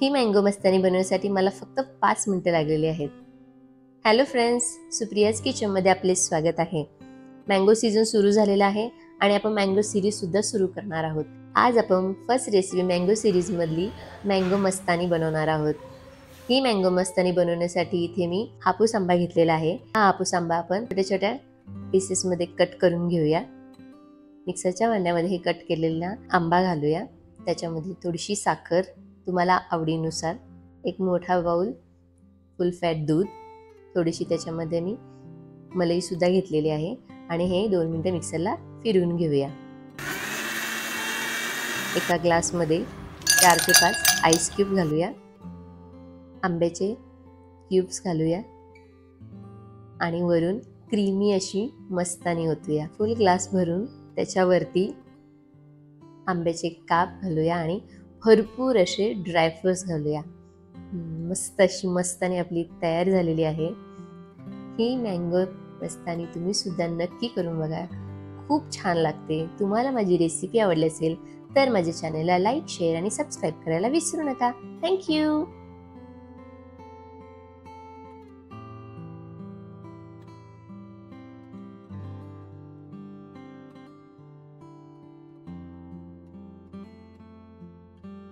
ही mango मस्तानी बनवण्यासाठी मला फक्त 5 मिनिटं लागलेली आहेत. हॅलो फ्रेंड्स, सुप्रियाज किचनमध्ये आपले स्वागत आहे. मँगो सीझन सुरू झालेला आहे आणि आपण मँगो सिरीज सुद्धा सुरू करणार आहोत. आज आपण फर्स्ट रेसिपी मँगो सिरीजमधली मँगो मस्तानी बनवणार आहोत. ही मँगो मस्तानी बनवण्यासाठी इथे मी हापूस आंबा घेतलेला आहे. हा हापूस आंबा आपण छोट्या छोट्या पीसेसमध्ये कट करून घेऊया. मिक्सरच्या भांड्यामध्ये हे कट केलेला आंबा घालूया. त्याच्यामध्ये थोडीशी साखर तुम्हाला आवडीनुसार, एक मोठा बाउल फुल फॅट दूध, थोडीशी त्याच्यामध्ये मी मलाई सुद्धा घेतलेली आहे आणि हे 2 मिनिटं मिक्सरला फिरवून घेऊया. एका ग्लासमध्ये 4 ते 5 आईस क्यूब घालूया. आंब्याचे क्यूब्स घालूया आणि वरून क्रीमी अशी मस्तानी ओतूया. फुल ग्लास भरून त्याच्यावरती आंब्याचे काप घालूया आणि भरपूर असे ड्रायफ्रुट्स घालूया. मस्त अशी मस्तानी आपली तयार झालेली आहे. ही मँगो मस्तानी तुम्ही सुद्धा नक्की करून बघा, खूप छान लागते. तुम्हाला माझी रेसिपी आवडली असेल तर माझ्या चॅनलला लाईक, शेअर आणि सबस्क्राईब करायला विसरू नका. थँक्यू.